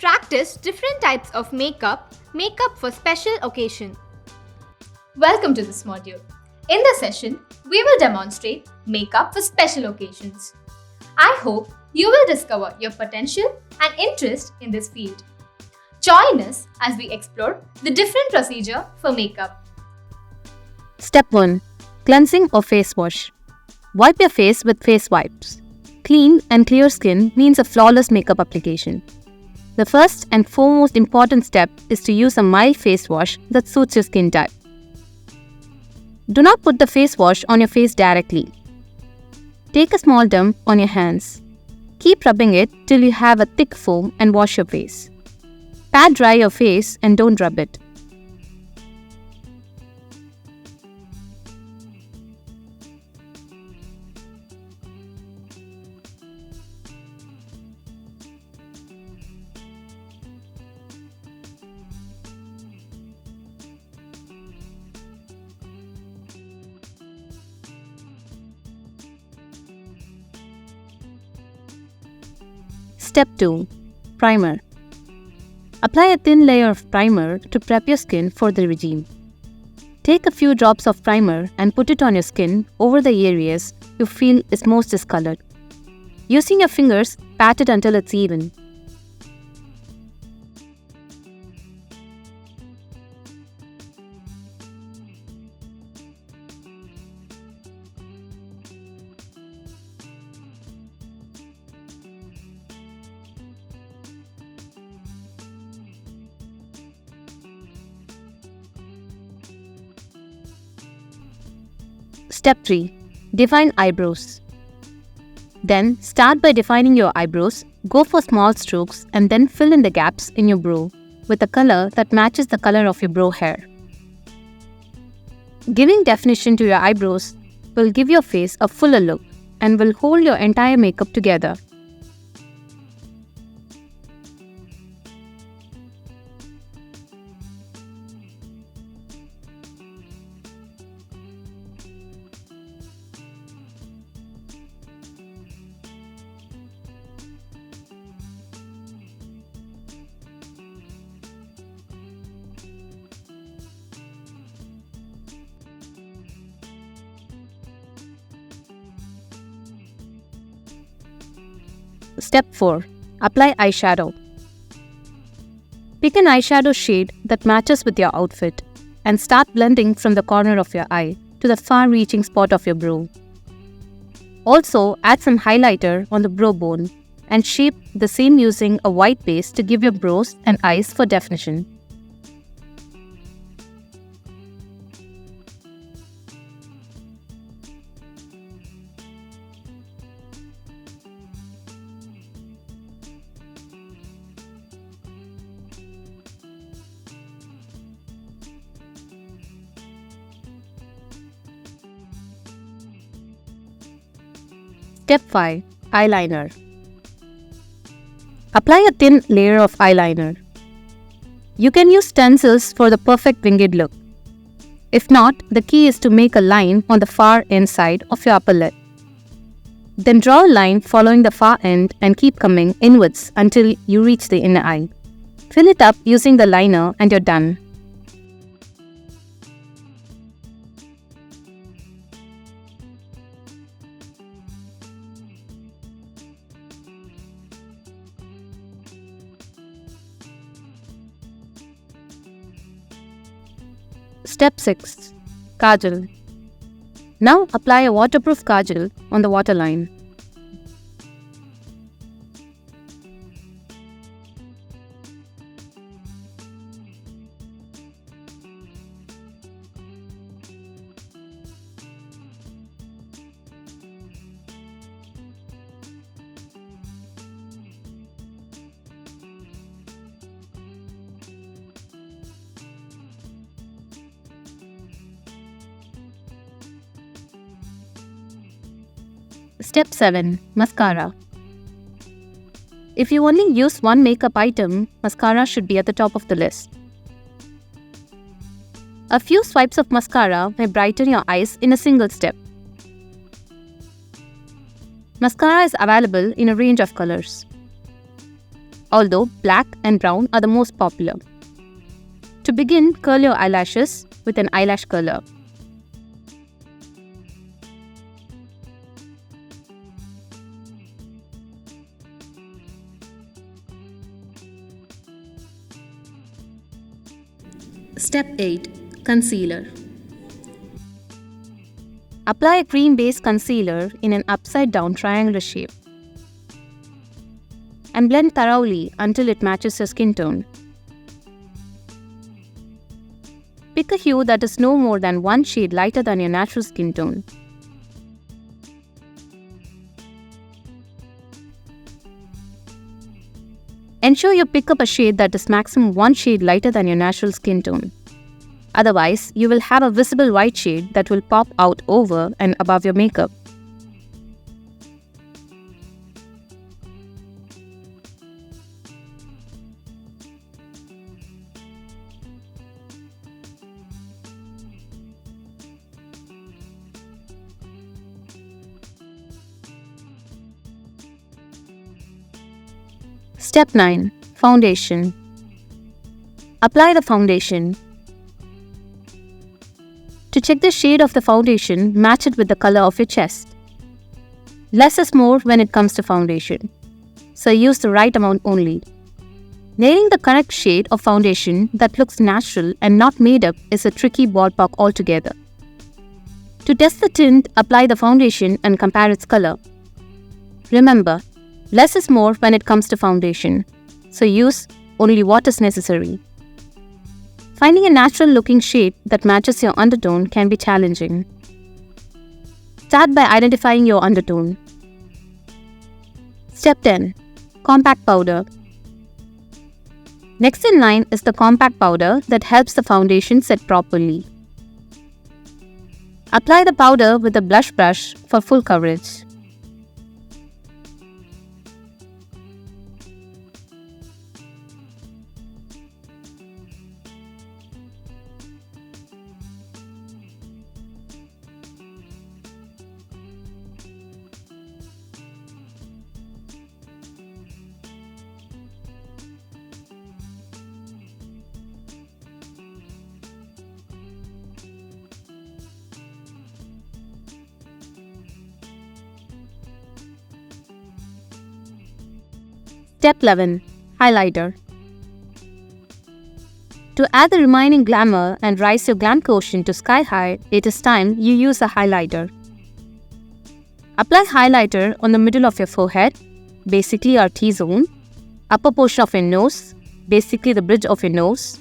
Practice different types of makeup for special occasion. Welcome to this module. In this session, we will demonstrate makeup for special occasions. I hope you will discover your potential and interest in this field. Join us as we explore the different procedure for makeup. Step 1. Cleansing or face wash. Wipe your face with face wipes. Clean and clear skin means a flawless makeup application. The first and foremost important step is to use a mild face wash that suits your skin type. Do not put the face wash on your face directly. Take a small dump on your hands. Keep rubbing it till you have a thick foam and wash your face. Pat dry your face and don't rub it. Step 2. Primer. Apply a thin layer of primer to prep your skin for the regime. Take a few drops of primer and put it on your skin over the areas you feel is most discolored. Using your fingers, pat it until it's even. Step 3. Define eyebrows. Then start by defining your eyebrows, go for small strokes and then fill in the gaps in your brow with a color that matches the color of your brow hair. Giving definition to your eyebrows will give your face a fuller look and will hold your entire makeup together. Step 4. Apply eyeshadow. Pick an eyeshadow shade that matches with your outfit and start blending from the corner of your eye to the far-reaching spot of your brow. Also, add some highlighter on the brow bone and shape the same using a white base to give your brows and eyes for definition. Step 5. Eyeliner. Apply a thin layer of eyeliner. You can use stencils for the perfect winged look. If not, the key is to make a line on the far end side of your upper lid. Then draw a line following the far end and keep coming inwards until you reach the inner eye. Fill it up using the liner and you're done. Step 6. Kajal. Now apply a waterproof kajal on the waterline. Step 7. Mascara. If you only use one makeup item, mascara should be at the top of the list. A few swipes of mascara may brighten your eyes in a single step. Mascara is available in a range of colors. although black and brown are the most popular. To begin, curl your eyelashes with an eyelash curler. Step 8. Concealer. Apply a cream-based concealer in an upside-down triangular shape and blend thoroughly until it matches your skin tone. Pick a hue that is no more than one shade lighter than your natural skin tone. Ensure you pick up a shade that is maximum one shade lighter than your natural skin tone. Otherwise, you will have a visible white shade that will pop out over and above your makeup. Step 9. Foundation. Apply the foundation. To check the shade of the foundation, match it with the color of your chest. Less is more when it comes to foundation, so use the right amount only. Nailing the correct shade of foundation that looks natural and not made up is a tricky ballpark altogether. To test the tint, apply the foundation and compare its color. Remember, less is more when it comes to foundation, so use only what is necessary. Finding a natural-looking shade that matches your undertone can be challenging. Start by identifying your undertone. Step 10. Compact powder. Next in line is the compact powder that helps the foundation set properly. Apply the powder with a blush brush for full coverage. Step 11. Highlighter. To add the remaining glamour and rise your glam quotient to sky high, it is time you use a highlighter. Apply highlighter on the middle of your forehead, basically our T-zone, upper portion of your nose, basically the bridge of your nose,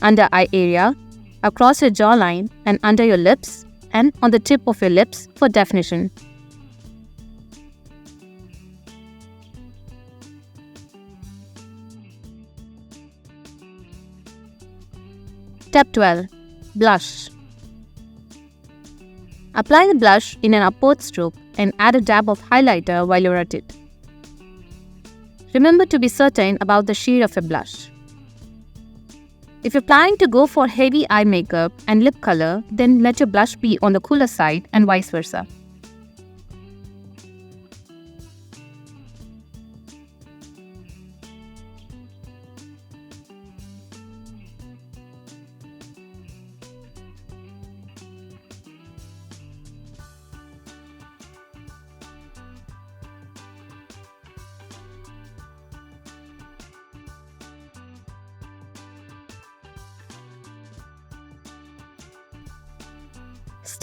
under eye area, across your jawline and under your lips, and on the tip of your lips for definition. Step 12. Blush. Apply the blush in an upward stroke and add a dab of highlighter while you're at it. Remember to be certain about the shade of your blush. If you're planning to go for heavy eye makeup and lip color, then let your blush be on the cooler side and vice versa.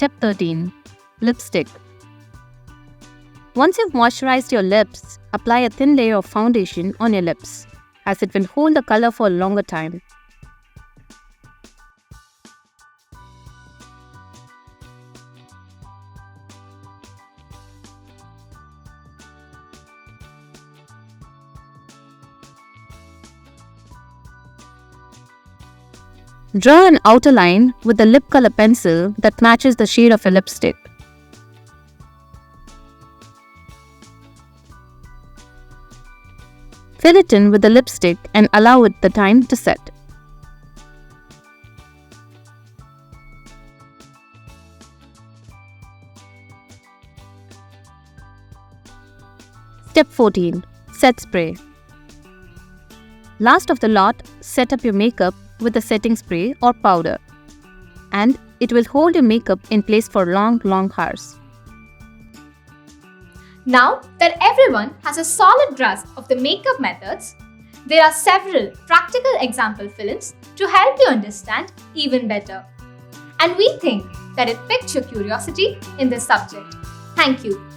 Step 13. Lipstick. Once you've moisturized your lips, apply a thin layer of foundation on your lips, as it will hold the color for a longer time. Draw an outer line with the lip color pencil that matches the shade of your lipstick. Fill it in with the lipstick and allow it the time to set. Step 14. Set spray. Last of the lot, set up your makeup with a setting spray or powder, and it will hold your makeup in place for long hours. Now that everyone has a solid grasp of the makeup methods, there are several practical example films to help you understand even better. And we think that it piqued your curiosity in this subject. Thank you.